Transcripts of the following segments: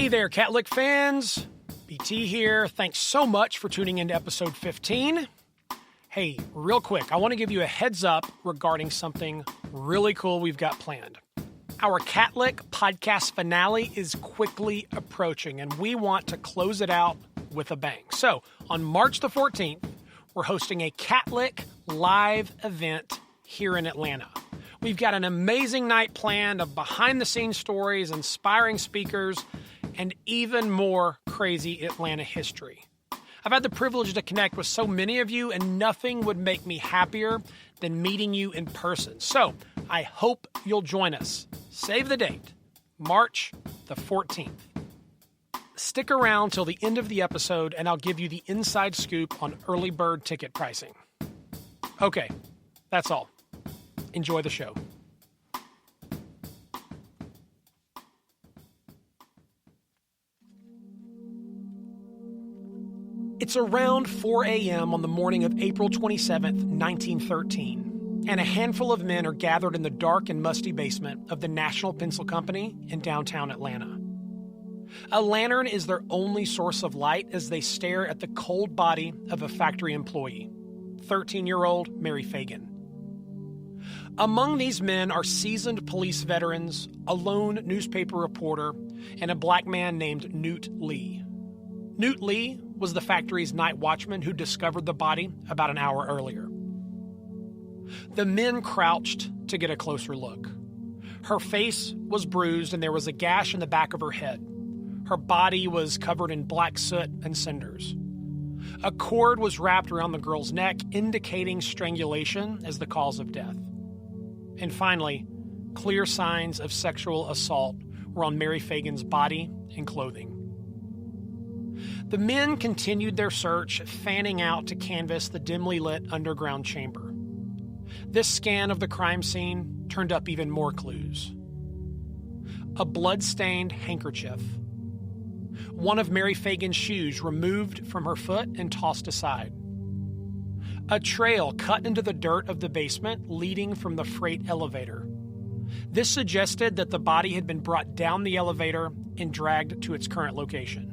Hey there, Catholic fans. BT here. Thanks so much for tuning into episode 15. Hey, real quick, I want to give you a heads up regarding something really cool we've got planned. Our Catholic podcast finale is quickly approaching, and we want to close it out with a bang. So, on March the 14th, we're hosting a Catholic live event here in Atlanta. We've got an amazing night planned of behind-the-scenes stories, inspiring speakers, and even more crazy Atlanta history. I've had the privilege to connect with so many of you, and nothing would make me happier than meeting you in person. So, I hope you'll join us. Save the date, March the 14th. Stick around till the end of the episode, and I'll give you the inside scoop on early bird ticket pricing. Okay, that's all. Enjoy the show. It's around 4 a.m. on the morning of April 27th, 1913, and a handful of men are gathered in the dark and musty basement of the National Pencil Company in downtown Atlanta. A lantern is their only source of light as they stare at the cold body of a factory employee, 13-year-old Mary Fagan. Among these men are seasoned police veterans, a lone newspaper reporter, and a black man named Newt Lee. Newt Lee was the factory's night watchman who discovered the body about an hour earlier. The men crouched to get a closer look. Her face was bruised and there was a gash in the back of her head. Her body was covered in black soot and cinders. A cord was wrapped around the girl's neck, indicating strangulation as the cause of death. And finally, clear signs of sexual assault were on Mary Fagan's body and clothing. The men continued their search, fanning out to canvass the dimly lit underground chamber. This scan of the crime scene turned up even more clues. A blood-stained handkerchief. One of Mary Fagan's shoes removed from her foot and tossed aside. A trail cut into the dirt of the basement leading from the freight elevator. This suggested that the body had been brought down the elevator and dragged to its current location.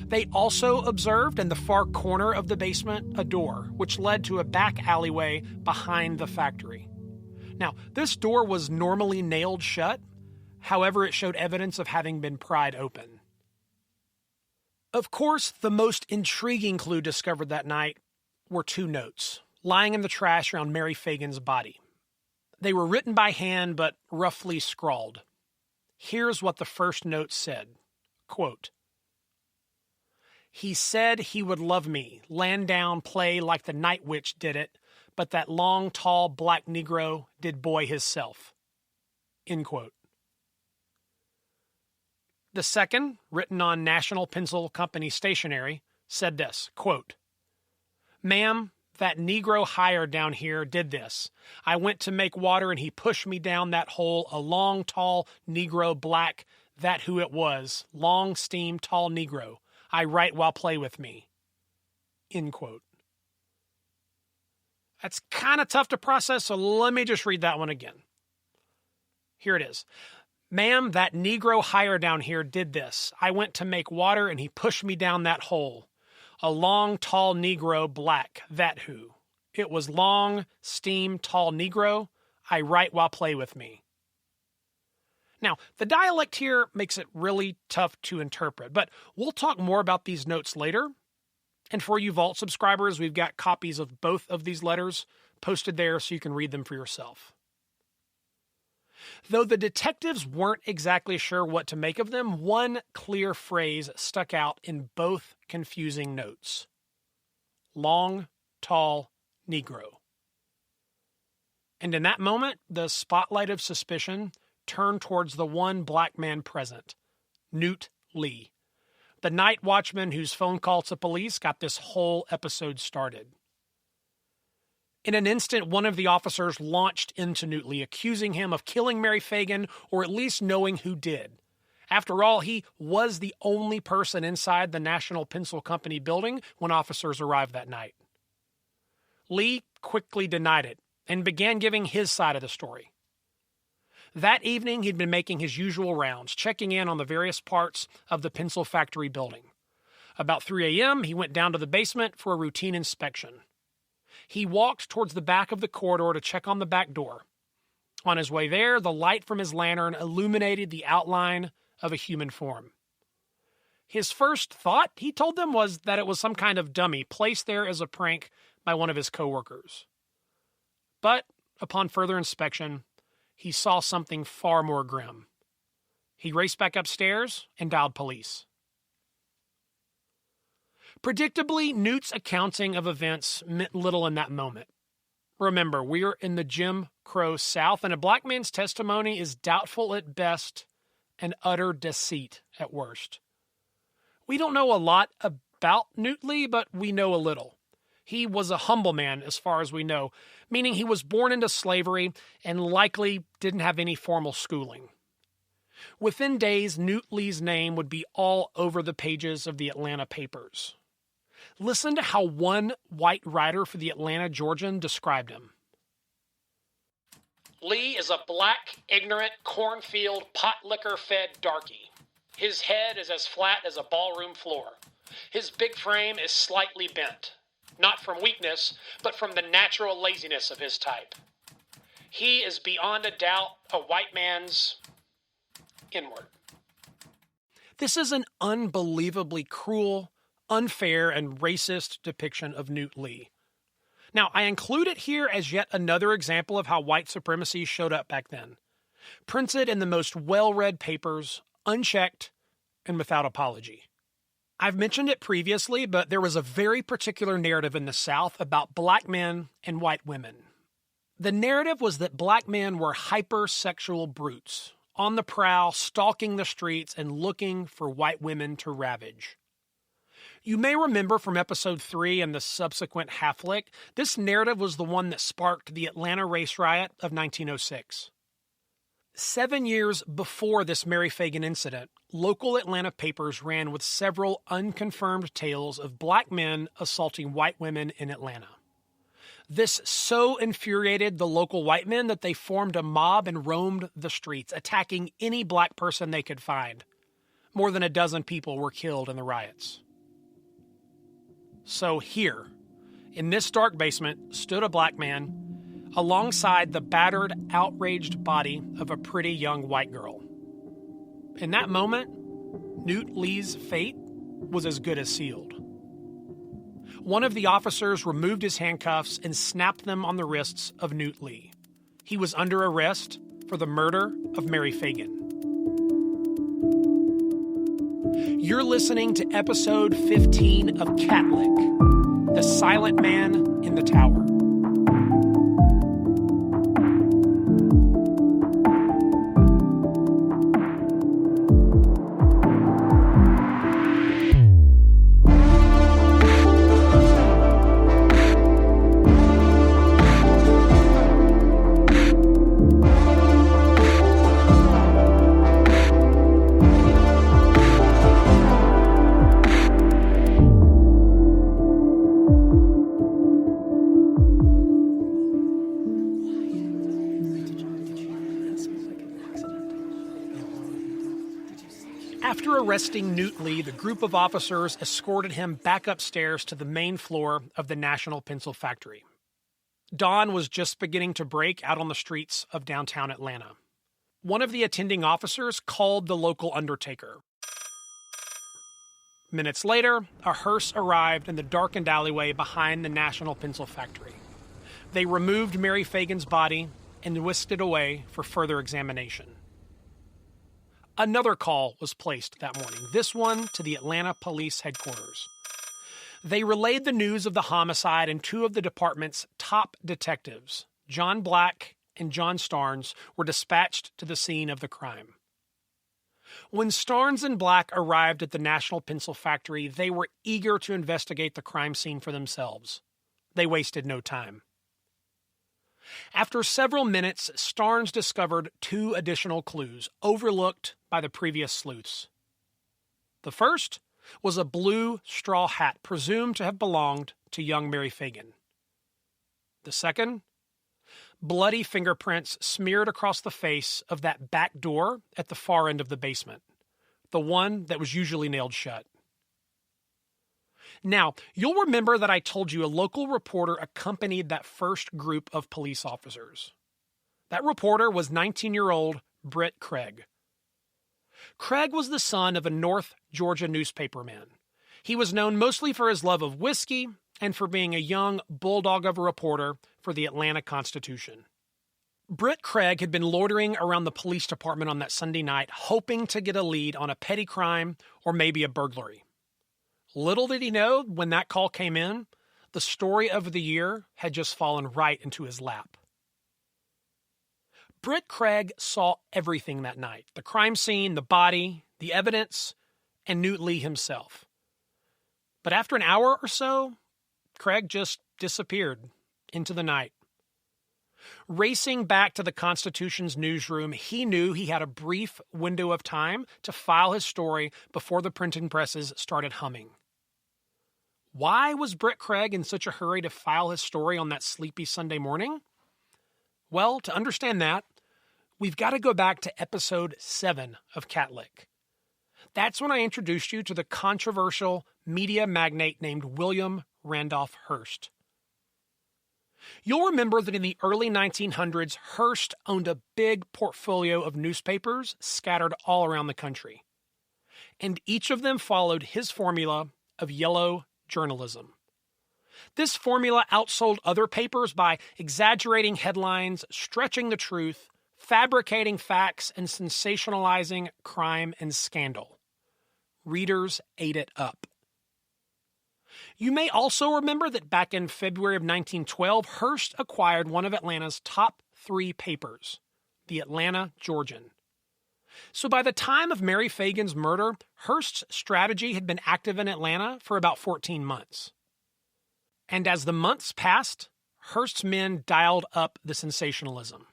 They also observed in the far corner of the basement a door, which led to a back alleyway behind the factory. Now, this door was normally nailed shut, however, it showed evidence of having been pried open. Of course, the most intriguing clue discovered that night were two notes lying in the trash around Mary Fagan's body. They were written by hand, but roughly scrawled. Here's what the first note said, quote, "He said he would love me, land down, play like the night witch did it, but that long, tall, black Negro did boy hisself." End quote. The second, written on National Pencil Company stationery, said this, quote, "Ma'am, that Negro hired down here did this. I went to make water and he pushed me down that hole, a long, tall Negro, black, that who it was, long, steam, tall Negro. I write while play with me." End quote. That's kind of tough to process, so let me just read that one again. Here it is. "Ma'am, that Negro hired down here did this. I went to make water and he pushed me down that hole. A long, tall Negro, black, that who. It was long, steam, tall Negro. I write while play with me." Now, the dialect here makes it really tough to interpret, but we'll talk more about these notes later. And for you Vault subscribers, we've got copies of both of these letters posted there so you can read them for yourself. Though the detectives weren't exactly sure what to make of them, one clear phrase stuck out in both confusing notes. Long, tall Negro. And in that moment, the spotlight of suspicion turned towards the one black man present, Newt Lee, the night watchman whose phone call to police got this whole episode started. In an instant, one of the officers launched into Newt Lee, accusing him of killing Mary Fagan, or at least knowing who did. After all, he was the only person inside the National Pencil Company building when officers arrived that night. Lee quickly denied it and began giving his side of the story. That evening, he'd been making his usual rounds, checking in on the various parts of the pencil factory building. About 3 a.m., he went down to the basement for a routine inspection. He walked towards the back of the corridor to check on the back door. On his way there, the light from his lantern illuminated the outline of a human form. His first thought, he told them, was that it was some kind of dummy placed there as a prank by one of his coworkers. But upon further inspection, he saw something far more grim. He raced back upstairs and dialed police. Predictably, Newt's accounting of events meant little in that moment. Remember, we're in the Jim Crow South, and a black man's testimony is doubtful at best and utter deceit at worst. We don't know a lot about Newt Lee, but we know a little. He was a humble man as far as we know, meaning he was born into slavery and likely didn't have any formal schooling. Within days, Newt Lee's name would be all over the pages of the Atlanta papers. Listen to how one white writer for the Atlanta Georgian described him. Lee is a black, ignorant, cornfield, pot liquor-fed darky. His head is as flat as a ballroom floor. His big frame is slightly bent, not from weakness, but from the natural laziness of his type. He is beyond a doubt a white man's N-word. This is an unbelievably cruel, unfair, and racist depiction of Newt Lee. Now, I include it here as yet another example of how white supremacy showed up back then. Printed in the most well-read papers, unchecked, and without apology. I've mentioned it previously, but there was a very particular narrative in the South about black men and white women. The narrative was that black men were hypersexual brutes, on the prowl, stalking the streets, and looking for white women to ravage. You may remember from episode 3 and the subsequent half-lick, this narrative was the one that sparked the Atlanta race riot of 1906. 7 years before this Mary Phagan incident, local Atlanta papers ran with several unconfirmed tales of black men assaulting white women in Atlanta. This so infuriated the local white men that they formed a mob and roamed the streets, attacking any black person they could find. More than a dozen people were killed in the riots. So here, in this dark basement, stood a black man alongside the battered, outraged body of a pretty young white girl. In that moment, Newt Lee's fate was as good as sealed. One of the officers removed his handcuffs and snapped them on the wrists of Newt Lee. He was under arrest for the murder of Mary Phagan. You're listening to episode 15 of Catlick, The Silent Man in the Tower. After arresting Newt Lee, the group of officers escorted him back upstairs to the main floor of the National Pencil Factory. Dawn was just beginning to break out on the streets of downtown Atlanta. One of the attending officers called the local undertaker. Minutes later, a hearse arrived in the darkened alleyway behind the National Pencil Factory. They removed Mary Phagan's body and whisked it away for further examination. Another call was placed that morning, this one to the Atlanta Police Headquarters. They relayed the news of the homicide, and two of the department's top detectives, John Black and John Starnes, were dispatched to the scene of the crime. When Starnes and Black arrived at the National Pencil Factory, they were eager to investigate the crime scene for themselves. They wasted no time. After several minutes, Starnes discovered two additional clues overlooked by the previous sleuths. The first was a blue straw hat presumed to have belonged to young Mary Phagan. The second, bloody fingerprints smeared across the face of that back door at the far end of the basement, the one that was usually nailed shut. Now, you'll remember that I told you a local reporter accompanied that first group of police officers. That reporter was 19-year-old Britt Craig. Craig was the son of a North Georgia newspaperman. He was known mostly for his love of whiskey and for being a young bulldog of a reporter for the Atlanta Constitution. Britt Craig had been loitering around the police department on that Sunday night, hoping to get a lead on a petty crime or maybe a burglary. Little did he know, when that call came in, the story of the year had just fallen right into his lap. Britt Craig saw everything that night: the crime scene, the body, the evidence, and Newt Lee himself. But after an hour or so, Craig just disappeared into the night. Racing back to the Constitution's newsroom, he knew he had a brief window of time to file his story before the printing presses started humming. Why was Britt Craig in such a hurry to file his story on that sleepy Sunday morning? Well, to understand that, we've got to go back to episode 7 of Catlick. That's when I introduced you to the controversial media magnate named William Randolph Hearst. You'll remember that in the early 1900s, Hearst owned a big portfolio of newspapers scattered all around the country. And each of them followed his formula of yellow journalism. This formula outsold other papers by exaggerating headlines, stretching the truth, fabricating facts, and sensationalizing crime and scandal. Readers ate it up. You may also remember that back in February of 1912, Hearst acquired one of Atlanta's top 3 papers, the Atlanta Georgian. So by the time of Mary Fagan's murder, Hearst's strategy had been active in Atlanta for about 14 months. And as the months passed, Hearst's men dialed up the sensationalism.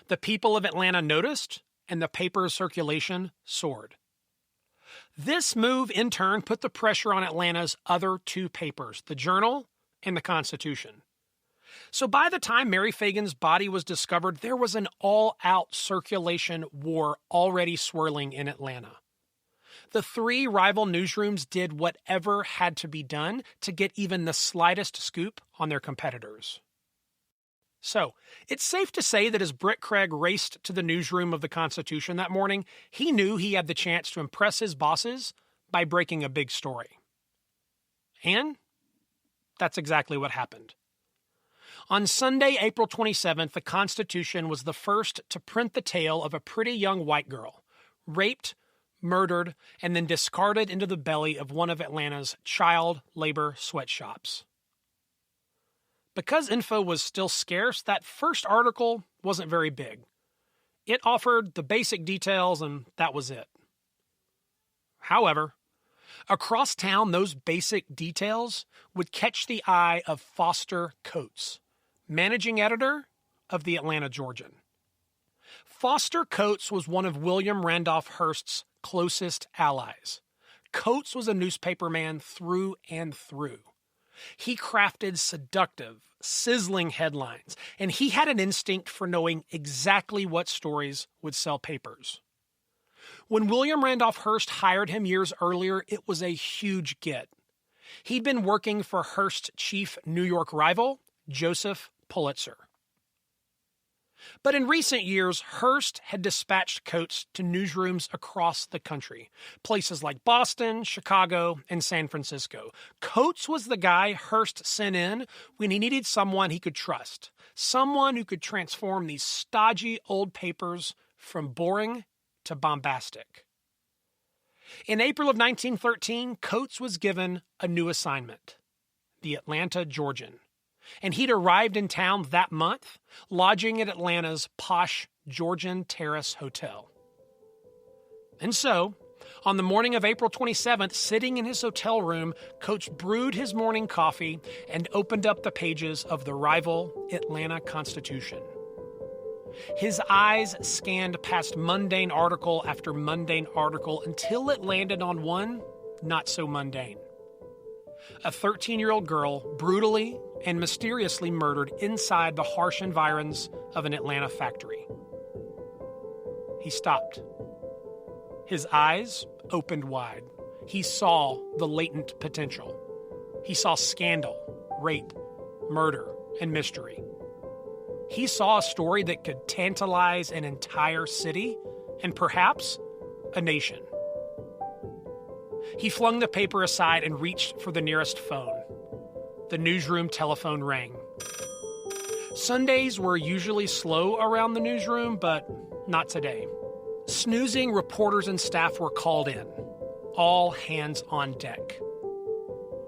The people of Atlanta noticed, and the paper's circulation soared. This move, in turn, put the pressure on Atlanta's other 2 papers, the Journal and the Constitution. So by the time Mary Fagan's body was discovered, there was an all-out circulation war already swirling in Atlanta. The 3 rival newsrooms did whatever had to be done to get even the slightest scoop on their competitors. So, it's safe to say that as Britt Craig raced to the newsroom of the Constitution that morning, he knew he had the chance to impress his bosses by breaking a big story. And that's exactly what happened. On Sunday, April 27th, the Constitution was the first to print the tale of a pretty young white girl, raped, murdered, and then discarded into the belly of one of Atlanta's child labor sweatshops. Because info was still scarce, that first article wasn't very big. It offered the basic details, and that was it. However, across town, those basic details would catch the eye of Foster Coates, managing editor of the Atlanta Georgian. Foster Coates was one of William Randolph Hearst's closest allies. Coates was a newspaperman through and through. He crafted seductive, sizzling headlines, and he had an instinct for knowing exactly what stories would sell papers. When William Randolph Hearst hired him years earlier, it was a huge get. He'd been working for Hearst's chief New York rival, Joseph Pulitzer. But in recent years, Hearst had dispatched Coates to newsrooms across the country, places like Boston, Chicago, and San Francisco. Coates was the guy Hearst sent in when he needed someone he could trust, someone who could transform these stodgy old papers from boring to bombastic. In April of 1913, Coates was given a new assignment, the Atlanta Georgian. And he'd arrived in town that month, lodging at Atlanta's posh Georgian Terrace Hotel. And so, on the morning of April 27th, sitting in his hotel room, Coates brewed his morning coffee and opened up the pages of the rival Atlanta Constitution. His eyes scanned past mundane article after mundane article until it landed on one not so mundane. A 13-year-old girl brutally and mysteriously murdered inside the harsh environs of an Atlanta factory. He stopped. His eyes opened wide. He saw the latent potential. He saw scandal, rape, murder, and mystery. He saw a story that could tantalize an entire city and perhaps a nation. He flung the paper aside and reached for the nearest phone. The newsroom telephone rang. Sundays were usually slow around the newsroom, but not today. Snoozing reporters and staff were called in. All hands on deck.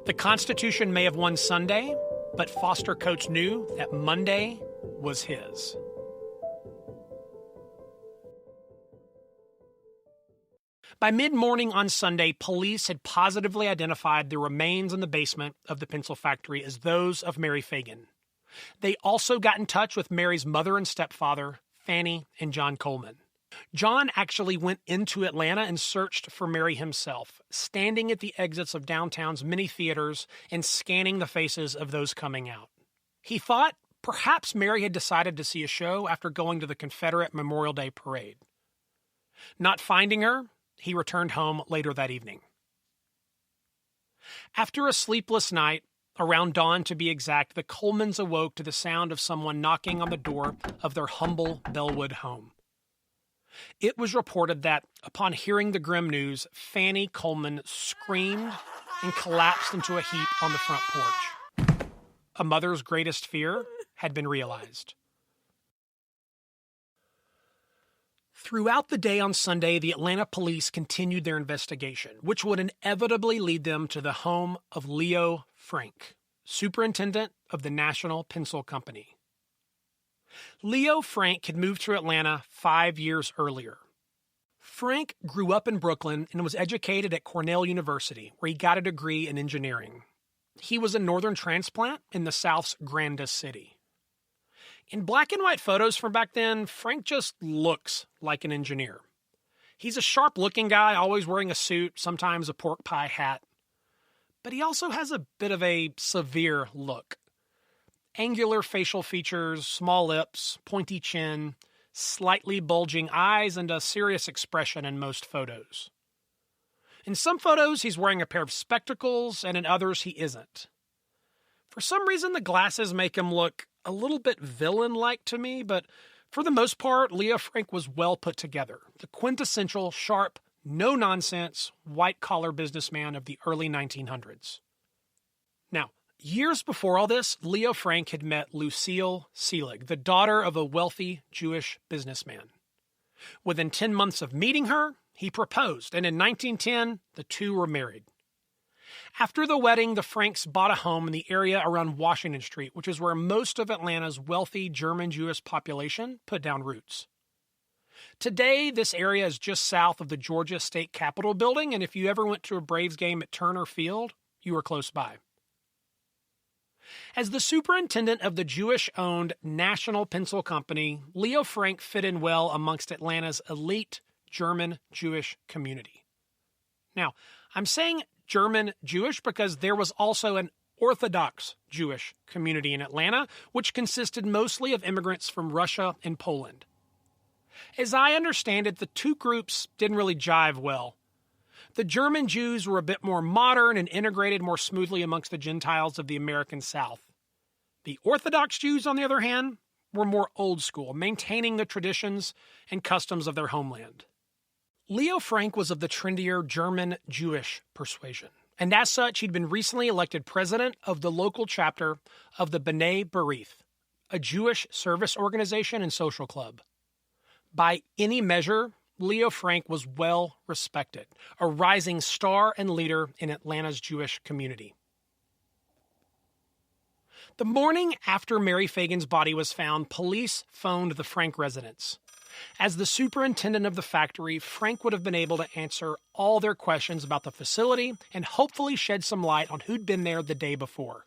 The Constitution may have won Sunday, but Foster Coates knew that Monday was his. By mid-morning on Sunday, police had positively identified the remains in the basement of the pencil factory as those of Mary Fagan. They also got in touch with Mary's mother and stepfather, Fanny and John Coleman. John actually went into Atlanta and searched for Mary himself, standing at the exits of downtown's many theaters and scanning the faces of those coming out. He thought perhaps Mary had decided to see a show after going to the Confederate Memorial Day parade. Not finding her, he returned home later that evening. After a sleepless night, around dawn to be exact, the Colemans awoke to the sound of someone knocking on the door of their humble Bellwood home. It was reported that, upon hearing the grim news, Fanny Coleman screamed and collapsed into a heap on the front porch. A mother's greatest fear had been realized. Throughout the day on Sunday, the Atlanta police continued their investigation, which would inevitably lead them to the home of Leo Frank, superintendent of the National Pencil Company. Leo Frank had moved to Atlanta 5 years earlier. Frank grew up in Brooklyn and was educated at Cornell University, where he got a degree in engineering. He was a northern transplant in the South's grandest city. In black and white photos from back then, Frank just looks like an engineer. He's a sharp-looking guy, always wearing a suit, sometimes a pork pie hat. But he also has a bit of a severe look. Angular facial features, small lips, pointy chin, slightly bulging eyes, and a serious expression in most photos. In some photos, he's wearing a pair of spectacles, and in others, he isn't. For some reason, the glasses make him look a little bit villain-like to me, but for the most part, Leo Frank was well put together. The quintessential, sharp, no-nonsense, white-collar businessman of the early 1900s. Now, years before all this, Leo Frank had met Lucille Seelig, the daughter of a wealthy Jewish businessman. Within 10 months of meeting her, he proposed, and in 1910, the two were married. After the wedding, the Franks bought a home in the area around Washington Street, which is where most of Atlanta's wealthy German Jewish population put down roots. Today, this area is just south of the Georgia State Capitol building, and if you ever went to a Braves game at Turner Field, you were close by. As the superintendent of the Jewish-owned National Pencil Company, Leo Frank fit in well amongst Atlanta's elite German Jewish community. Now, I'm saying German Jewish because there was also an Orthodox Jewish community in Atlanta, which consisted mostly of immigrants from Russia and Poland. As I understand it, the two groups didn't really jive well. The German Jews were a bit more modern and integrated more smoothly amongst the Gentiles of the American South. The Orthodox Jews, on the other hand, were more old school, maintaining the traditions and customs of their homeland. Leo Frank was of the trendier German Jewish persuasion, and as such, he'd been recently elected president of the local chapter of the B'nai B'rith, a Jewish service organization and social club. By any measure, Leo Frank was well respected, a rising star and leader in Atlanta's Jewish community. The morning after Mary Fagan's body was found, police phoned the Frank residence. As the superintendent of the factory, Frank would have been able to answer all their questions about the facility and hopefully shed some light on who'd been there the day before.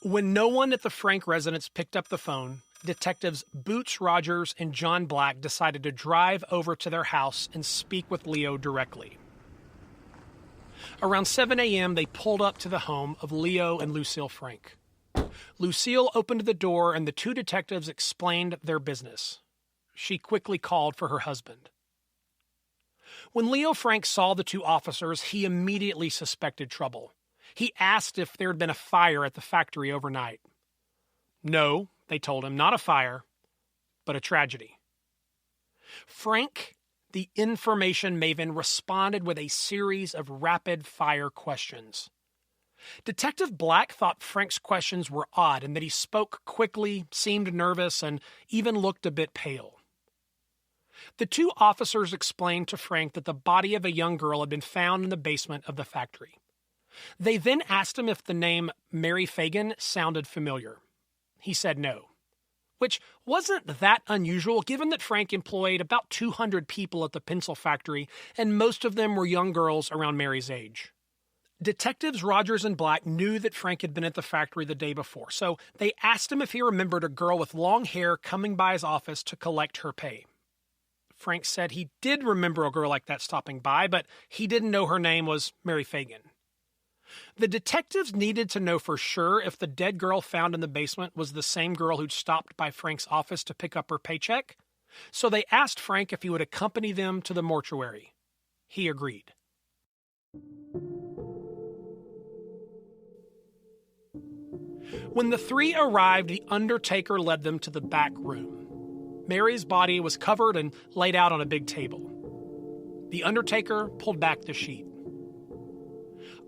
When no one at the Frank residence picked up the phone, detectives Boots Rogers and John Black decided to drive over to their house and speak with Leo directly. Around 7 a.m., they pulled up to the home of Leo and Lucille Frank. Lucille opened the door and the two detectives explained their business. She quickly called for her husband. When Leo Frank saw the two officers, he immediately suspected trouble. He asked if there had been a fire at the factory overnight. No, they told him, not a fire, but a tragedy. Frank, the information maven, responded with a series of rapid-fire questions. Detective Black thought Frank's questions were odd and that he spoke quickly, seemed nervous, and even looked a bit pale. The two officers explained to Frank that the body of a young girl had been found in the basement of the factory. They then asked him if the name Mary Fagan sounded familiar. He said no, which wasn't that unusual given that Frank employed about 200 people at the pencil factory and most of them were young girls around Mary's age. Detectives Rogers and Black knew that Frank had been at the factory the day before, so they asked him if he remembered a girl with long hair coming by his office to collect her pay. Frank said he did remember a girl like that stopping by, but he didn't know her name was Mary Fagan. The detectives needed to know for sure if the dead girl found in the basement was the same girl who'd stopped by Frank's office to pick up her paycheck, so they asked Frank if he would accompany them to the mortuary. He agreed. When the three arrived, the undertaker led them to the back room. Mary's body was covered and laid out on a big table. The undertaker pulled back the sheet.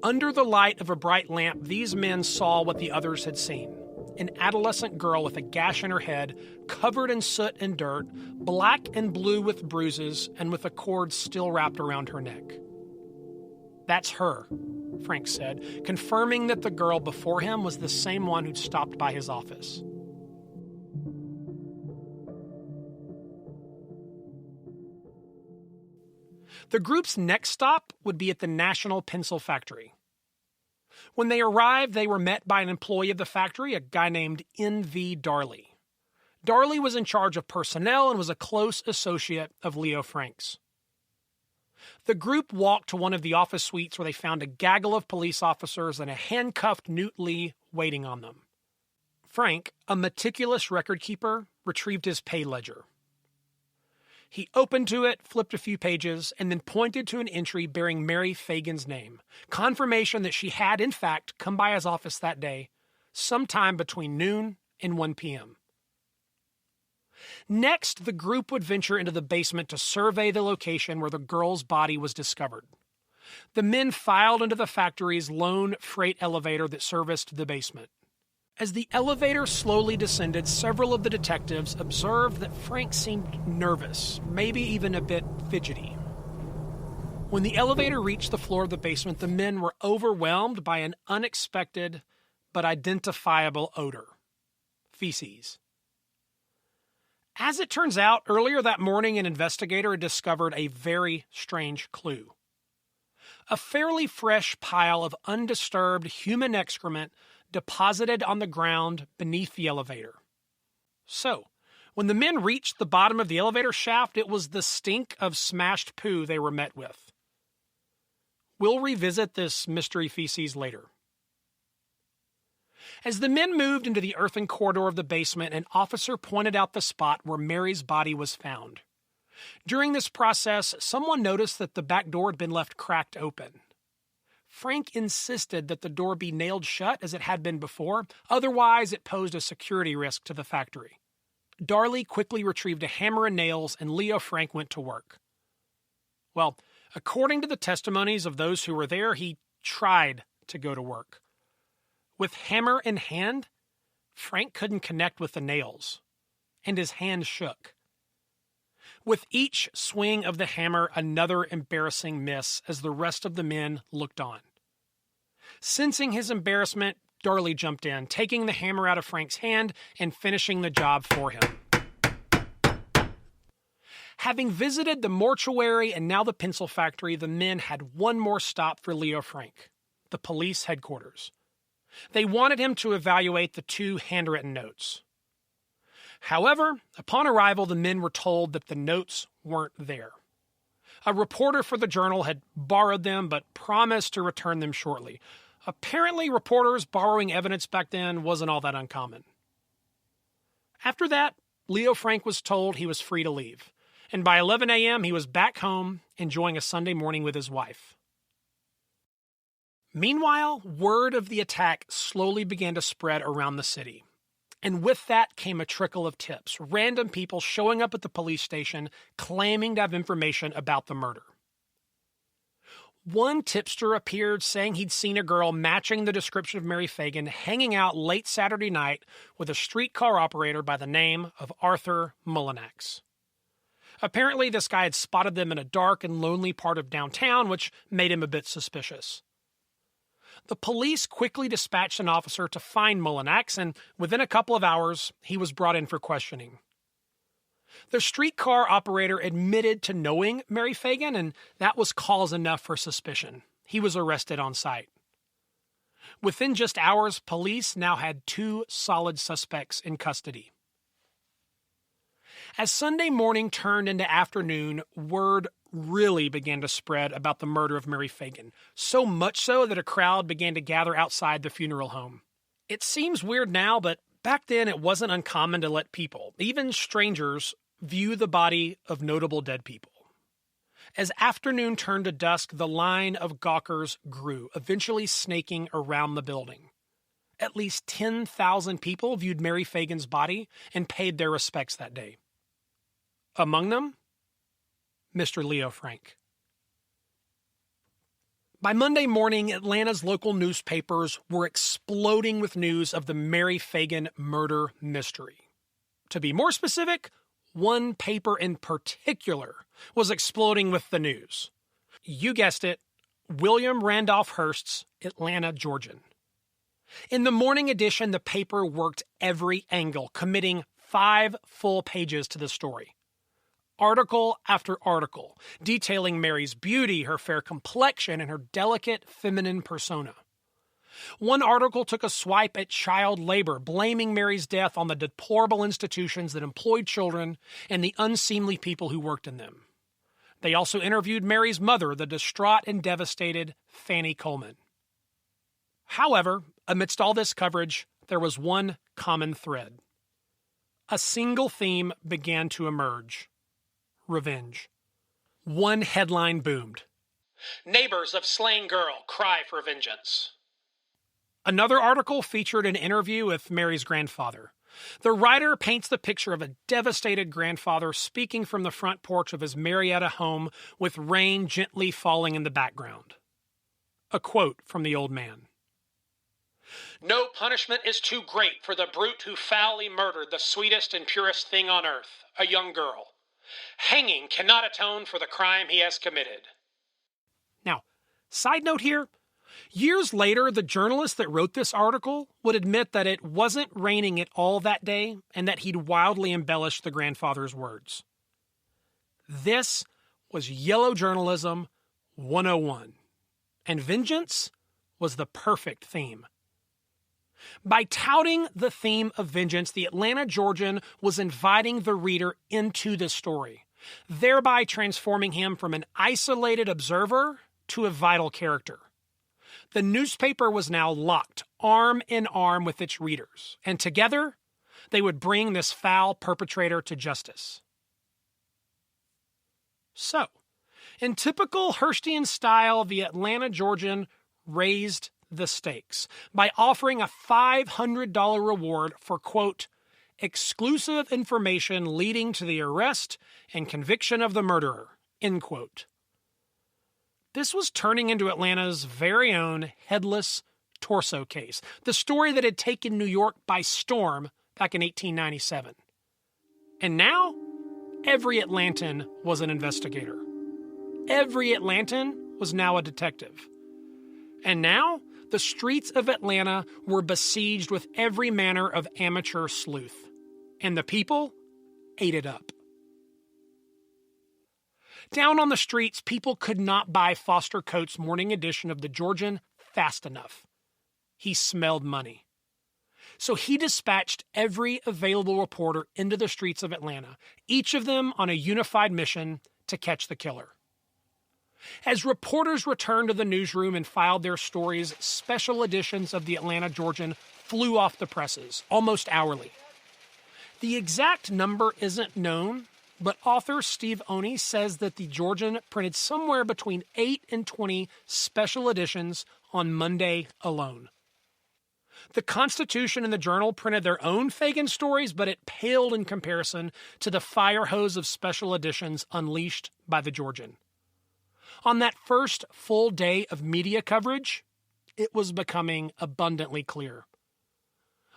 Under the light of a bright lamp, these men saw what the others had seen. An adolescent girl with a gash in her head, covered in soot and dirt, black and blue with bruises, and with a cord still wrapped around her neck. "That's her," Frank said, confirming that the girl before him was the same one who'd stopped by his office. The group's next stop would be at the National Pencil Factory. When they arrived, they were met by an employee of the factory, a guy named N.V. Darley. Darley was in charge of personnel and was a close associate of Leo Frank's. The group walked to one of the office suites where they found a gaggle of police officers and a handcuffed Newt Lee waiting on them. Frank, a meticulous record keeper, retrieved his pay ledger. He opened to it, flipped a few pages, and then pointed to an entry bearing Mary Fagan's name, confirmation that she had, in fact, come by his office that day, sometime between noon and 1 p.m. Next, the group would venture into the basement to survey the location where the girl's body was discovered. The men filed into the factory's lone freight elevator that serviced the basement. As the elevator slowly descended, several of the detectives observed that Frank seemed nervous, maybe even a bit fidgety. When the elevator reached the floor of the basement, the men were overwhelmed by an unexpected but identifiable odor: feces. As it turns out, earlier that morning, an investigator had discovered a very strange clue. A fairly fresh pile of undisturbed human excrement deposited on the ground beneath the elevator. So, when the men reached the bottom of the elevator shaft, it was the stink of smashed poo they were met with. We'll revisit this mystery feces later. As the men moved into the earthen corridor of the basement, an officer pointed out the spot where Mary's body was found. During this process, someone noticed that the back door had been left cracked open. Frank insisted that the door be nailed shut as it had been before, otherwise it posed a security risk to the factory. Darley quickly retrieved a hammer and nails, and Leo Frank went to work. Well, according to the testimonies of those who were there, he tried to go to work. With hammer in hand, Frank couldn't connect with the nails, and his hand shook. With each swing of the hammer, another embarrassing miss as the rest of the men looked on. Sensing his embarrassment, Darley jumped in, taking the hammer out of Frank's hand and finishing the job for him. Having visited the mortuary and now the pencil factory, the men had one more stop for Leo Frank: the police headquarters. They wanted him to evaluate the 2 handwritten notes. However, upon arrival, the men were told that the notes weren't there. A reporter for the Journal had borrowed them but promised to return them shortly. Apparently, reporters borrowing evidence back then wasn't all that uncommon. After that, Leo Frank was told he was free to leave, and by 11 a.m. he was back home enjoying a Sunday morning with his wife. Meanwhile, word of the attack slowly began to spread around the city. And with that came a trickle of tips, random people showing up at the police station claiming to have information about the murder. One tipster appeared saying he'd seen a girl matching the description of Mary Fagan hanging out late Saturday night with a streetcar operator by the name of Arthur Mullinax. Apparently, this guy had spotted them in a dark and lonely part of downtown, which made him a bit suspicious. The police quickly dispatched an officer to find Mullinax, and within a couple of hours, he was brought in for questioning. The streetcar operator admitted to knowing Mary Fagan, and that was cause enough for suspicion. He was arrested on site. Within just hours, police now had 2 solid suspects in custody. As Sunday morning turned into afternoon, word really began to spread about the murder of Mary Fagan, so much so that a crowd began to gather outside the funeral home. It seems weird now, but back then it wasn't uncommon to let people, even strangers, view the body of notable dead people. As afternoon turned to dusk, the line of gawkers grew, eventually snaking around the building. At least 10,000 people viewed Mary Fagan's body and paid their respects that day. Among them, Mr. Leo Frank. By Monday morning, Atlanta's local newspapers were exploding with news of the Mary Fagan murder mystery. To be more specific, one paper in particular was exploding with the news. You guessed it, William Randolph Hearst's Atlanta Georgian. In the morning edition, the paper worked every angle, committing 5 full pages to the story. Article after article, detailing Mary's beauty, her fair complexion, and her delicate feminine persona. One article took a swipe at child labor, blaming Mary's death on the deplorable institutions that employed children and the unseemly people who worked in them. They also interviewed Mary's mother, the distraught and devastated Fanny Coleman. However, amidst all this coverage, there was one common thread. A single theme began to emerge. Revenge. One headline boomed. Neighbors of slain girl cry for vengeance. Another article featured an interview with Mary's grandfather. The writer paints the picture of a devastated grandfather speaking from the front porch of his Marietta home with rain gently falling in the background. A quote from the old man. No punishment is too great for the brute who foully murdered the sweetest and purest thing on earth, a young girl. Hanging cannot atone for the crime he has committed. Now, side note here, years later, the journalist that wrote this article would admit that it wasn't raining at all that day and that he'd wildly embellished the grandfather's words. This was yellow journalism 101, and vengeance was the perfect theme. By touting the theme of vengeance, the Atlanta Georgian was inviting the reader into the story, thereby transforming him from an isolated observer to a vital character. The newspaper was now locked arm in arm with its readers, and together they would bring this foul perpetrator to justice. So, in typical Hearstian style, the Atlanta Georgian raised the stakes by offering a $500 reward for, quote, exclusive information leading to the arrest and conviction of the murderer, end quote. This was turning into Atlanta's very own headless torso case, the story that had taken New York by storm back in 1897. And now, every Atlantan was an investigator. Every Atlantan was now a detective. And now, the streets of Atlanta were besieged with every manner of amateur sleuth, and the people ate it up. Down on the streets, people could not buy Foster Coates' morning edition of the Georgian fast enough. He smelled money. So he dispatched every available reporter into the streets of Atlanta, each of them on a unified mission to catch the killer. As reporters returned to the newsroom and filed their stories, special editions of the Atlanta Georgian flew off the presses, almost hourly. The exact number isn't known, but author Steve Oney says that the Georgian printed somewhere between 8 and 20 special editions on Monday alone. The Constitution and the Journal printed their own Fagan stories, but it paled in comparison to the fire hose of special editions unleashed by the Georgian. On that first full day of media coverage, it was becoming abundantly clear.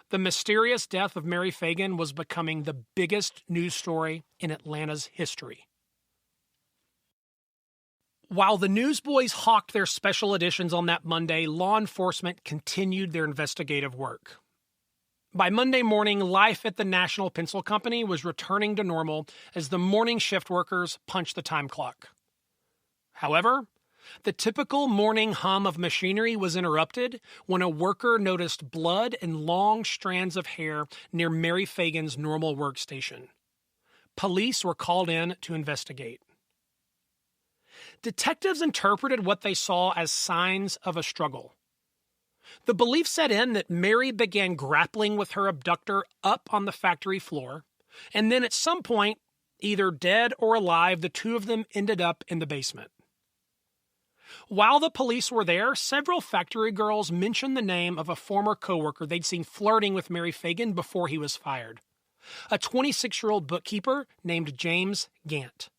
The mysterious death of Mary Fagan was becoming the biggest news story in Atlanta's history. While the newsboys hawked their special editions on that Monday, law enforcement continued their investigative work. By Monday morning, life at the National Pencil Company was returning to normal as the morning shift workers punched the time clock. However, the typical morning hum of machinery was interrupted when a worker noticed blood and long strands of hair near Mary Fagan's normal workstation. Police were called in to investigate. Detectives interpreted what they saw as signs of a struggle. The belief set in that Mary began grappling with her abductor up on the factory floor, and then at some point, either dead or alive, the two of them ended up in the basement. While the police were there, several factory girls mentioned the name of a former coworker they'd seen flirting with Mary Fagan before he was fired, a 26-year-old bookkeeper named James Gant.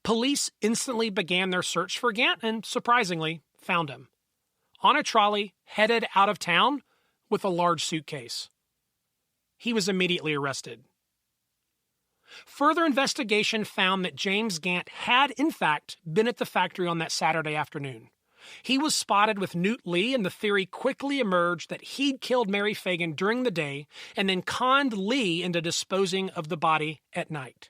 Police instantly began their search for Gant and, surprisingly, found him on a trolley headed out of town with a large suitcase. He was immediately arrested. Further investigation found that James Gant had, in fact, been at the factory on that Saturday afternoon. He was spotted with Newt Lee, and the theory quickly emerged that he'd killed Mary Fagan during the day and then conned Lee into disposing of the body at night.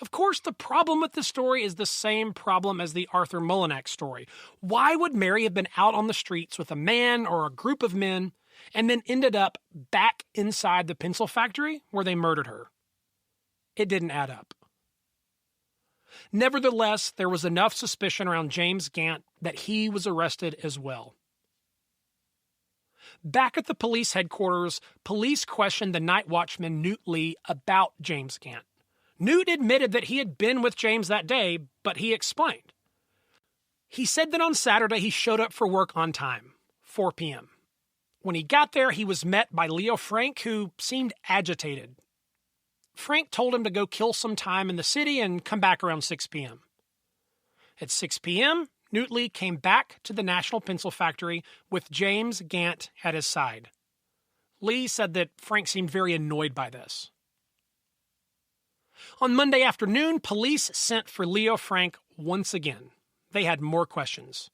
Of course, the problem with the story is the same problem as the Arthur Mullinex story. Why would Mary have been out on the streets with a man or a group of men and then ended up back inside the pencil factory where they murdered her? It didn't add up. Nevertheless, there was enough suspicion around James Gant that he was arrested as well. Back at the police headquarters, police questioned the night watchman Newt Lee about James Gant. Newt admitted that he had been with James that day, but he explained. He said that on Saturday he showed up for work on time, 4 p.m. When he got there, he was met by Leo Frank, who seemed agitated. Frank told him to go kill some time in the city and come back around 6 p.m. At 6 p.m., Newt Lee came back to the National Pencil Factory with James Gant at his side. Lee said that Frank seemed very annoyed by this. On Monday afternoon, police sent for Leo Frank once again. They had more questions.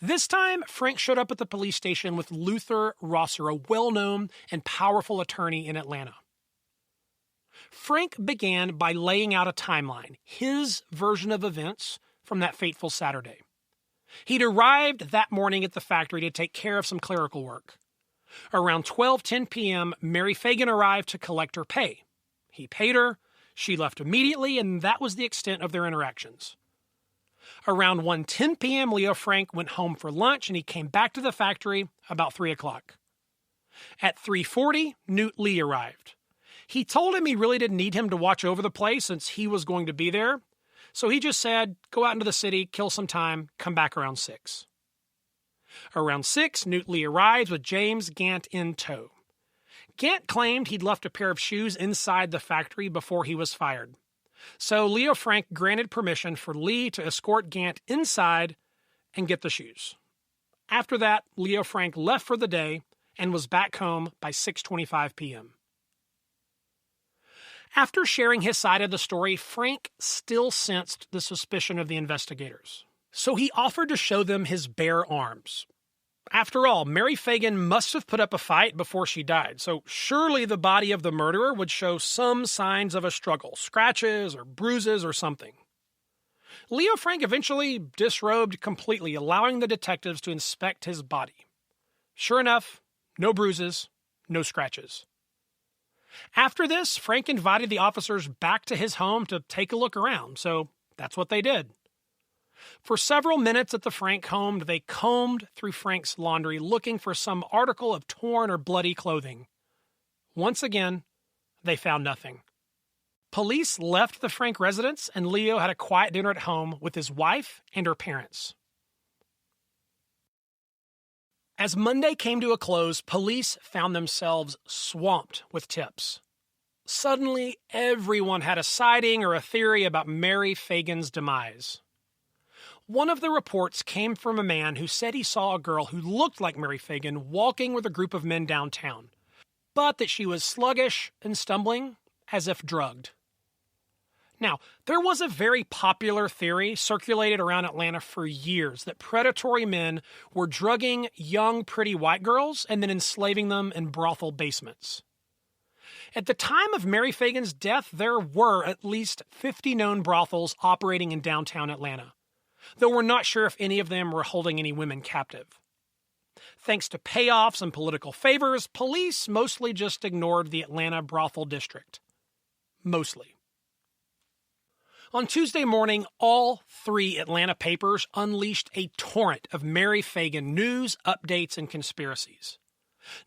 This time, Frank showed up at the police station with Luther Rosser, a well-known and powerful attorney in Atlanta. Frank began by laying out a timeline, his version of events from that fateful Saturday. He'd arrived that morning at the factory to take care of some clerical work. Around 12:10 p.m., Mary Fagan arrived to collect her pay. He paid her, she left immediately, and that was the extent of their interactions. Around 1:10 p.m., Leo Frank went home for lunch, and he came back to the factory about 3 o'clock. At 3:40, Newt Lee arrived. He told him he really didn't need him to watch over the place since he was going to be there, so he just said, go out into the city, kill some time, come back around 6. Around 6, Newt Lee arrives with James Gant in tow. Gant claimed he'd left a pair of shoes inside the factory before he was fired. So Leo Frank granted permission for Lee to escort Gant inside and get the shoes. After that, Leo Frank left for the day and was back home by 6:25 p.m. After sharing his side of the story, Frank still sensed the suspicion of the investigators. So he offered to show them his bare arms. After all, Mary Fagan must have put up a fight before she died, so surely the body of the murderer would show some signs of a struggle, scratches or bruises or something. Leo Frank eventually disrobed completely, allowing the detectives to inspect his body. Sure enough, no bruises, no scratches. After this, Frank invited the officers back to his home to take a look around, so That's what they did. For several minutes at the Frank home, they combed through Frank's laundry looking for some article of torn or bloody clothing. Once again, they found nothing. Police left the Frank residence, and Leo had a quiet dinner at home with his wife and her parents. As Monday came to a close, police found themselves swamped with tips. Suddenly, everyone had a sighting or a theory about Mary Fagan's demise. One of the reports came from a man who said he saw a girl who looked like Mary Fagan walking with a group of men downtown, but that she was sluggish and stumbling as if drugged. Now, there was a very popular theory circulated around Atlanta for years that predatory men were drugging young, pretty white girls and then enslaving them in brothel basements. At the time of Mary Fagan's death, there were at least 50 known brothels operating in downtown Atlanta, though we're not sure if any of them were holding any women captive. Thanks to payoffs and political favors, police mostly just ignored the Atlanta brothel district. Mostly. On Tuesday morning, all 3 Atlanta papers unleashed a torrent of Mary Fagan news, updates, and conspiracies.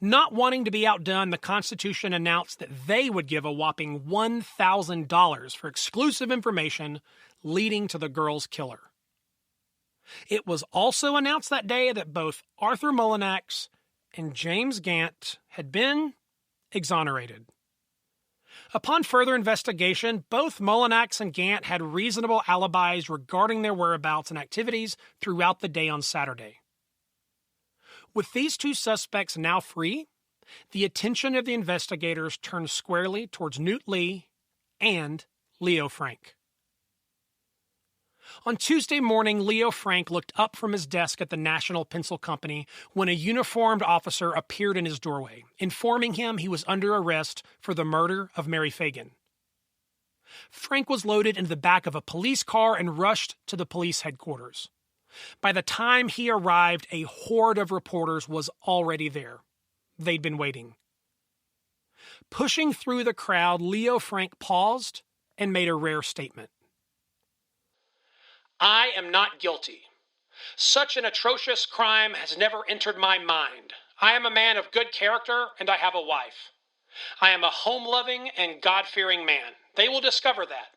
Not wanting to be outdone, the Constitution announced that they would give a whopping $1,000 for exclusive information leading to the girl's killer. It was also announced that day that both Arthur Mullinax and James Gant had been exonerated. Upon further investigation, both Mullinax and Gant had reasonable alibis regarding their whereabouts and activities throughout the day on Saturday. With these 2 suspects now free, the attention of the investigators turned squarely towards Newt Lee and Leo Frank. On Tuesday morning, Leo Frank looked up from his desk at the National Pencil Company when a uniformed officer appeared in his doorway, informing him he was under arrest for the murder of Mary Fagan. Frank was loaded into the back of a police car and rushed to the police headquarters. By the time he arrived, a horde of reporters was already there. They'd been waiting. Pushing through the crowd, Leo Frank paused and made a rare statement. I am not guilty. Such an atrocious crime has never entered my mind. I am a man of good character, and I have a wife. I am a home-loving and God-fearing man. They will discover that.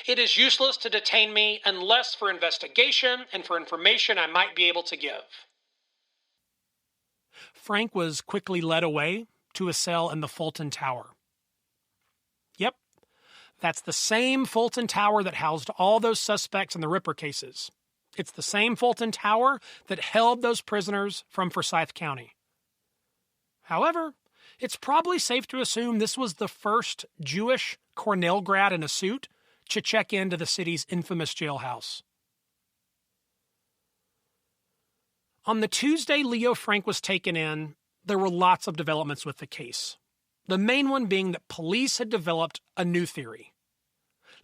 It is useless to detain me unless for investigation and for information I might be able to give. Frank was quickly led away to a cell in the Fulton Tower. Yep, that's the same Fulton Tower that housed all those suspects in the Ripper cases. It's the same Fulton Tower that held those prisoners from Forsyth County. However, it's probably safe to assume this was the first Jewish Cornell grad in a suit to check into the city's infamous jailhouse. On the Tuesday Leo Frank was taken in, there were lots of developments with the case. The main one being that police had developed a new theory.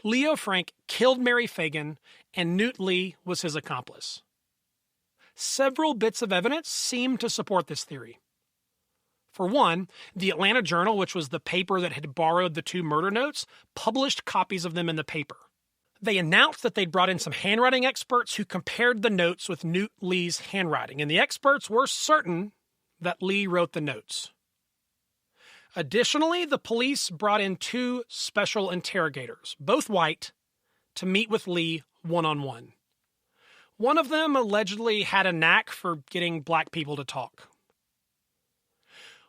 Leo Frank killed Mary Fagan, and Newt Lee was his accomplice. Several bits of evidence seemed to support this theory. For one, the Atlanta Journal, which was the paper that had borrowed the 2 murder notes, published copies of them in the paper. They announced that they'd brought in some handwriting experts who compared the notes with Newt Lee's handwriting, and the experts were certain that Lee wrote the notes. Additionally, the police brought in 2 special interrogators, both white, to meet with Lee one-on-one. One of them allegedly had a knack for getting black people to talk.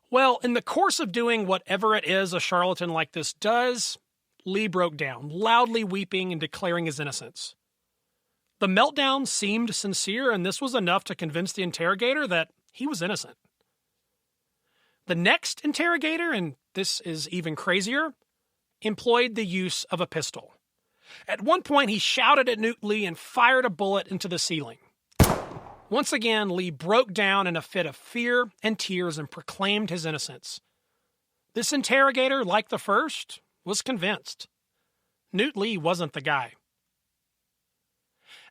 Well, in the course of doing whatever it is a charlatan like this does, Lee broke down, loudly weeping and declaring his innocence. The meltdown seemed sincere, and this was enough to convince the interrogator that he was innocent. The next interrogator, and this is even crazier, employed the use of a pistol. At one point, he shouted at Newt Lee and fired a bullet into the ceiling. Once again, Lee broke down in a fit of fear and tears and proclaimed his innocence. This interrogator, like the first, was convinced. Newt Lee wasn't the guy.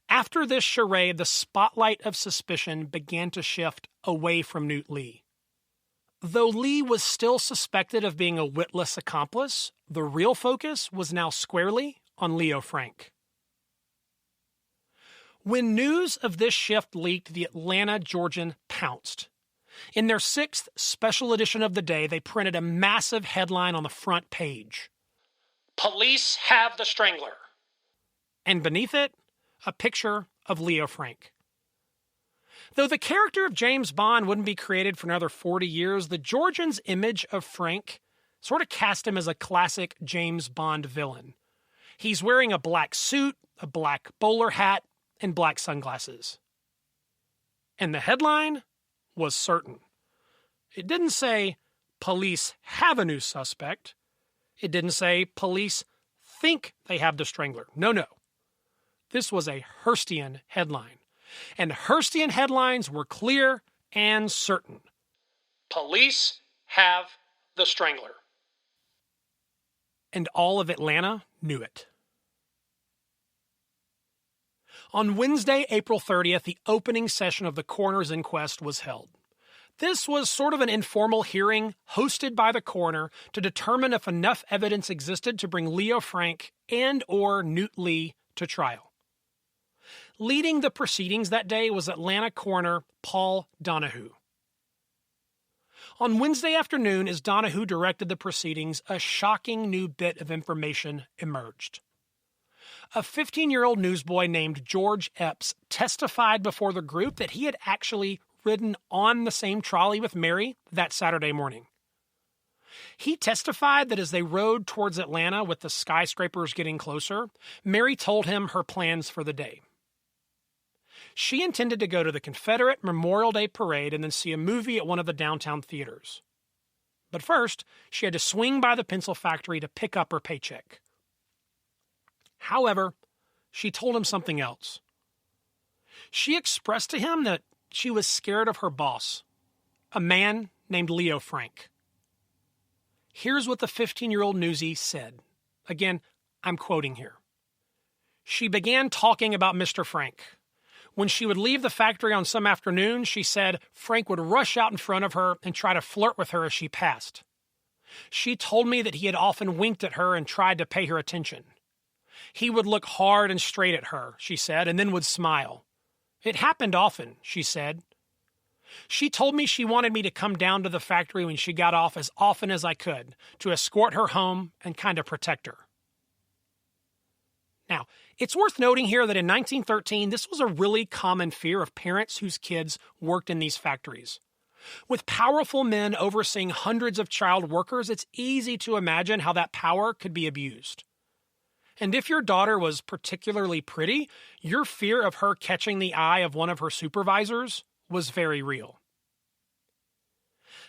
After this charade, the spotlight of suspicion began to shift away from Newt Lee. Though Lee was still suspected of being a witless accomplice, the real focus was now squarely on Leo Frank. When news of this shift leaked, the Atlanta Georgian pounced. In their 6th special edition of the day, they printed a massive headline on the front page. "Police have the strangler." And beneath it, a picture of Leo Frank. Though the character of James Bond wouldn't be created for another 40 years, the Georgians' image of Frank sort of cast him as a classic James Bond villain. He's wearing a black suit, a black bowler hat, and black sunglasses. And the headline was certain. It didn't say, "Police have a new suspect." It didn't say, "Police think they have the strangler." No. This was a Hearstian headline. And Hearstian headlines were clear and certain. Police have the strangler. And all of Atlanta knew it. On Wednesday, April 30th, the opening session of the coroner's inquest was held. This was sort of an informal hearing hosted by the coroner to determine if enough evidence existed to bring Leo Frank and or Newt Lee to trial. Leading the proceedings that day was Atlanta coroner Paul Donahue. On Wednesday afternoon, as Donahue directed the proceedings, a shocking new bit of information emerged. A 15-year-old newsboy named George Epps testified before the group that he had actually ridden on the same trolley with Mary that Saturday morning. He testified that as they rode towards Atlanta with the skyscrapers getting closer, Mary told him her plans for the day. She intended to go to the Confederate Memorial Day Parade and then see a movie at one of the downtown theaters. But first, she had to swing by the pencil factory to pick up her paycheck. However, she told him something else. She expressed to him that she was scared of her boss, a man named Leo Frank. Here's what the 15-year-old newsie said. Again, I'm quoting here. She began talking about Mr. Frank. When she would leave the factory on some afternoon, she said Frank would rush out in front of her and try to flirt with her as she passed. She told me that he had often winked at her and tried to pay her attention. He would look hard and straight at her, she said, and then would smile. It happened often, she said. She told me she wanted me to come down to the factory when she got off as often as I could, to escort her home and kind of protect her. Now, it's worth noting here that in 1913, this was a really common fear of parents whose kids worked in these factories. With powerful men overseeing hundreds of child workers, it's easy to imagine how that power could be abused. And if your daughter was particularly pretty, your fear of her catching the eye of one of her supervisors was very real.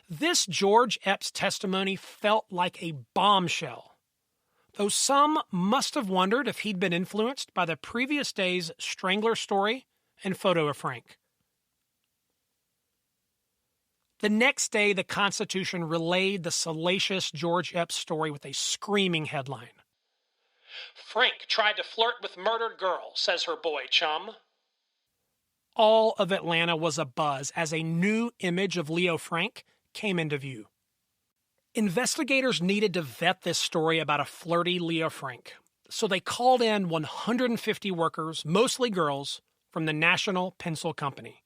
This George Epps testimony felt like a bombshell, though some must have wondered if he'd been influenced by the previous day's strangler story and photo of Frank. The next day, the Constitution relayed the salacious George Epps story with a screaming headline. Frank tried to flirt with murdered girl, says her boy chum. All of Atlanta was abuzz as a new image of Leo Frank came into view. Investigators needed to vet this story about a flirty Leo Frank, so they called in 150 workers, mostly girls, from the National Pencil Company.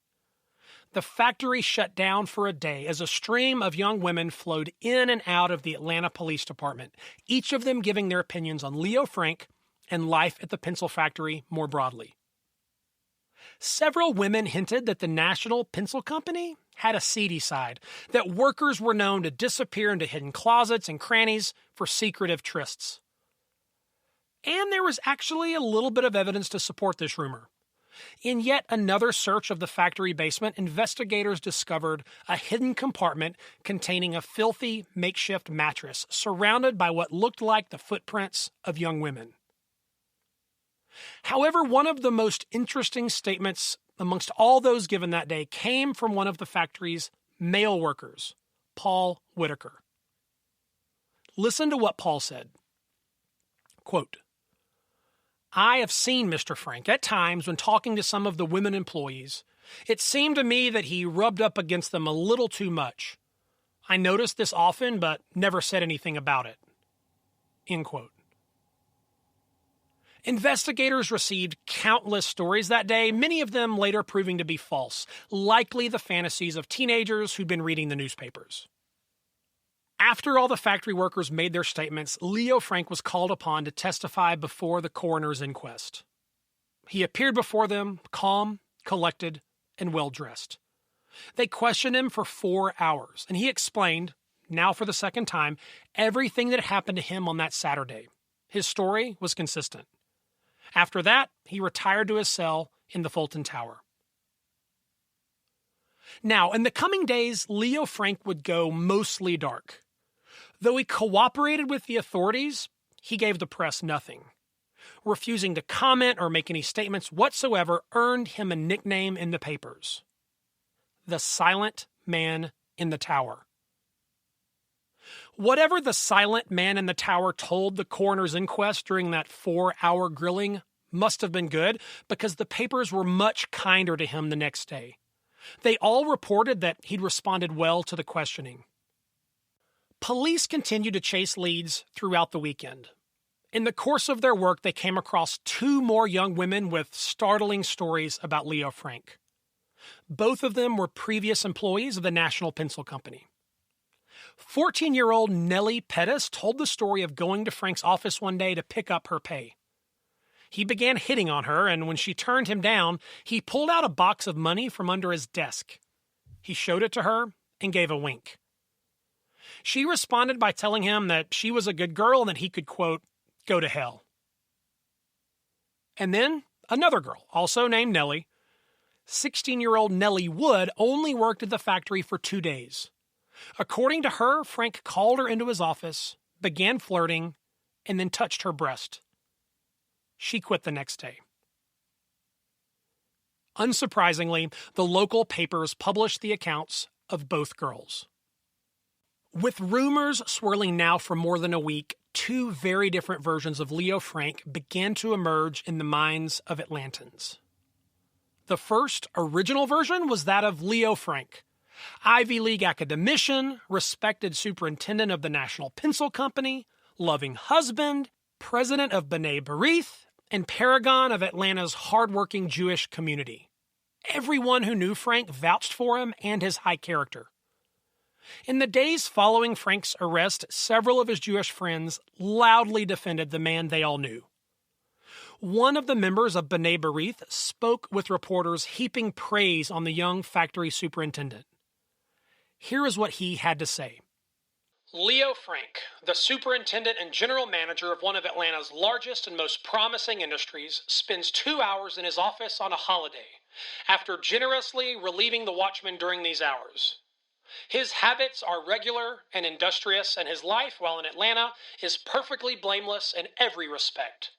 The factory shut down for a day as a stream of young women flowed in and out of the Atlanta Police Department, each of them giving their opinions on Leo Frank and life at the pencil factory more broadly. Several women hinted that the National Pencil Company had a seedy side, that workers were known to disappear into hidden closets and crannies for secretive trysts. And there was actually a little bit of evidence to support this rumor. In yet another search of the factory basement, investigators discovered a hidden compartment containing a filthy makeshift mattress surrounded by what looked like the footprints of young women. However, one of the most interesting statements amongst all those given that day came from one of the factory's male workers, Paul Whitaker. Listen to what Paul said. Quote, I have seen Mr. Frank at times when talking to some of the women employees. It seemed to me that he rubbed up against them a little too much. I noticed this often, but never said anything about it. End quote. Investigators received countless stories that day, many of them later proving to be false, likely the fantasies of teenagers who'd been reading the newspapers. After all the factory workers made their statements, Leo Frank was called upon to testify before the coroner's inquest. He appeared before them, calm, collected, and well-dressed. They questioned him for 4 hours, and he explained, now for the second time, everything that happened to him on that Saturday. His story was consistent. After that, he retired to his cell in the Fulton Tower. Now, in the coming days, Leo Frank would go mostly dark. Though he cooperated with the authorities, he gave the press nothing. Refusing to comment or make any statements whatsoever earned him a nickname in the papers: the Silent Man in the Tower. Whatever the silent man in the tower told the coroner's inquest during that 4-hour grilling must have been good, because the papers were much kinder to him the next day. They all reported that he'd responded well to the questioning. Police continued to chase leads throughout the weekend. In the course of their work, they came across 2 more young women with startling stories about Leo Frank. Both of them were previous employees of the National Pencil Company. 14-year-old Nellie Pettis told the story of going to Frank's office one day to pick up her pay. He began hitting on her, and when she turned him down, he pulled out a box of money from under his desk. He showed it to her and gave a wink. She responded by telling him that she was a good girl and that he could, quote, go to hell. And then another girl, also named Nellie. 16-year-old Nellie Wood only worked at the factory for 2 days. According to her, Frank called her into his office, began flirting, and then touched her breast. She quit the next day. Unsurprisingly, the local papers published the accounts of both girls. With rumors swirling now for more than a week, 2 very different versions of Leo Frank began to emerge in the minds of Atlantans. The first, original version was that of Leo Frank, Ivy League academician, respected superintendent of the National Pencil Company, loving husband, president of B'nai B'rith, and paragon of Atlanta's hardworking Jewish community. Everyone who knew Frank vouched for him and his high character. In the days following Frank's arrest, several of his Jewish friends loudly defended the man they all knew. One of the members of B'nai B'rith spoke with reporters, heaping praise on the young factory superintendent. Here is what he had to say. Leo Frank, the superintendent and general manager of one of Atlanta's largest and most promising industries, spends 2 hours in his office on a holiday, after generously relieving the watchman during these hours. His habits are regular and industrious, and his life while in Atlanta is perfectly blameless in every respect.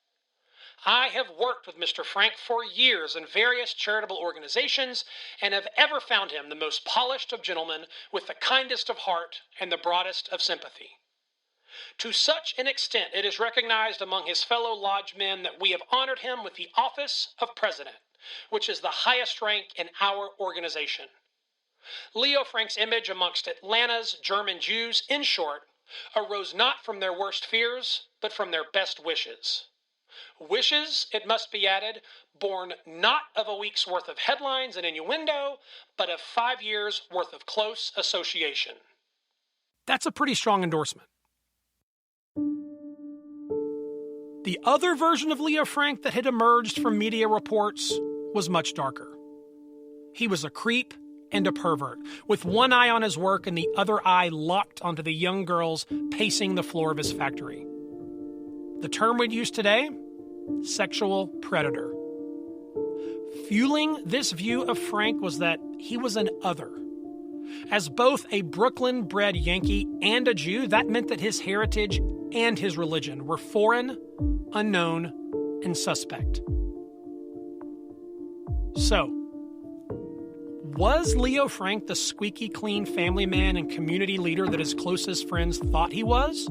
I have worked with Mr. Frank for years in various charitable organizations and have ever found him the most polished of gentlemen with the kindest of heart and the broadest of sympathy. To such an extent it is recognized among his fellow lodge men that we have honored him with the office of president, which is the highest rank in our organization. Leo Frank's image amongst Atlanta's German Jews, in short, arose not from their worst fears, but from their best wishes. Wishes, it must be added, born not of a week's worth of headlines and innuendo, but of 5 years' worth of close association. That's a pretty strong endorsement. The other version of Leo Frank that had emerged from media reports was much darker. He was a creep and a pervert, with one eye on his work and the other eye locked onto the young girls pacing the floor of his factory. The term we'd use today? Sexual predator. Fueling this view of Frank was that he was an other. As both a Brooklyn-bred Yankee and a Jew, that meant that his heritage and his religion were foreign, unknown, and suspect. So, was Leo Frank the squeaky clean family man and community leader that his closest friends thought he was?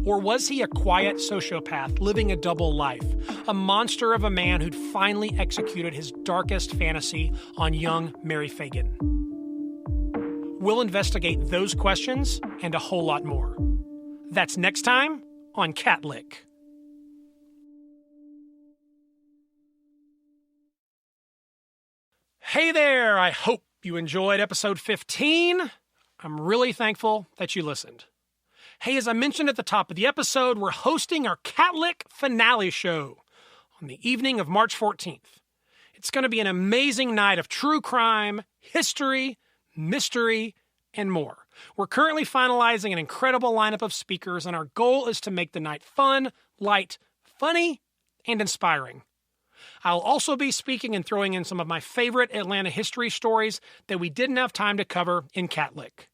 Or was he a quiet sociopath living a double life, a monster of a man who'd finally executed his darkest fantasy on young Mary Fagan? We'll investigate those questions and a whole lot more. That's next time on Cat Lick. Hey there, I hope you enjoyed episode 15. I'm really thankful that you listened. Hey, as I mentioned at the top of the episode, we're hosting our Catholic finale show on the evening of March 14th. It's going to be an amazing night of true crime, history, mystery, and more. We're currently finalizing an incredible lineup of speakers, and our goal is to make the night fun, light, funny, and inspiring. I'll also be speaking and throwing in some of my favorite Atlanta history stories that we didn't have time to cover in Catholic.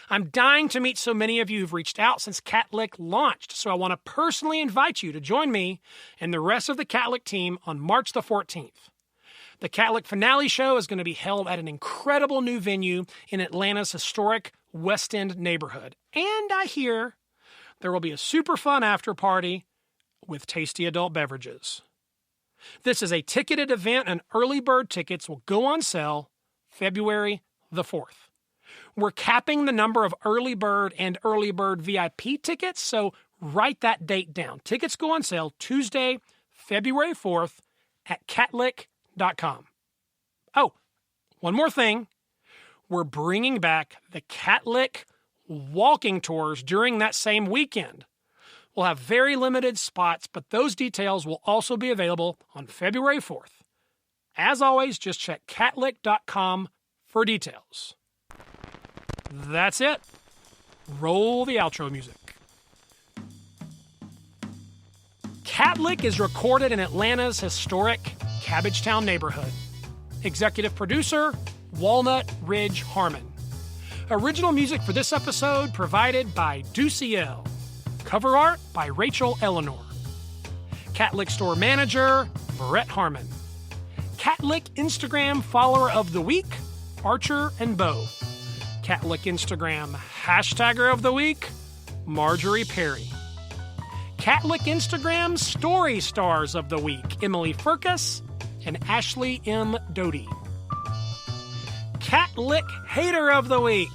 I'm dying to meet so many of you who've reached out since Catholic launched, so I want to personally invite you to join me and the rest of the Catholic team on March the 14th. The Catholic finale show is going to be held at an incredible new venue in Atlanta's historic West End neighborhood. And I hear there will be a super fun after party with tasty adult beverages. This is a ticketed event, and early bird tickets will go on sale February the 4th. We're capping the number of early bird and early bird VIP tickets, so write that date down. Tickets go on sale Tuesday, February 4th at Catholic.com. Oh, one more thing. We're bringing back the Catholic walking tours during that same weekend. We'll have very limited spots, but those details will also be available on February 4th. As always, just check Catholic.com for details. That's it. Roll the outro music. Catholic is recorded in Atlanta's historic Cabbagetown neighborhood. Executive producer, Walnut Ridge Harmon. Original music for this episode provided by Duciel. Cover art by Rachel Eleanor. Catholic store manager, Brett Harmon. Catholic Instagram follower of the week, Archer and Bo. Catholic Instagram hashtagger of the week, Marjorie Perry. Catholic Instagram story stars of the week, Emily Furcus and Ashley M. Doty. Catholic hater of the week,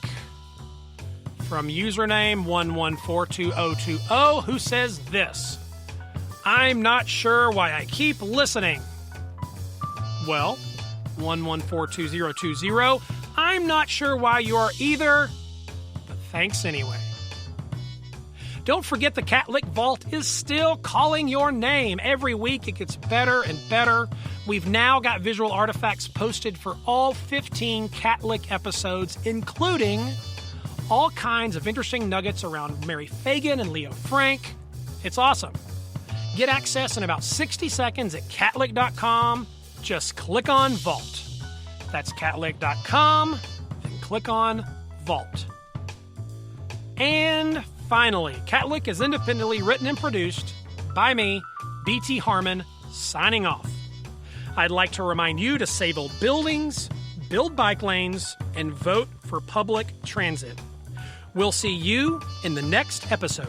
from username 1142020, who says this: I'm not sure why I keep listening. Well, 1142020, I'm not sure why you are either, but thanks anyway. Don't forget the Catholic Vault is still calling your name. Every week it gets better and better. We've now got visual artifacts posted for all 15 Catholic episodes, including all kinds of interesting nuggets around Mary Fagan and Leo Frank. It's awesome. Get access in about 60 seconds at Catholic.com. Just click on Vault. That's Catholic.com, then click on Vault. And finally, Catholic is independently written and produced by me, BT Harmon, signing off. I'd like to remind you to save old buildings, build bike lanes, and vote for public transit. We'll see you in the next episode.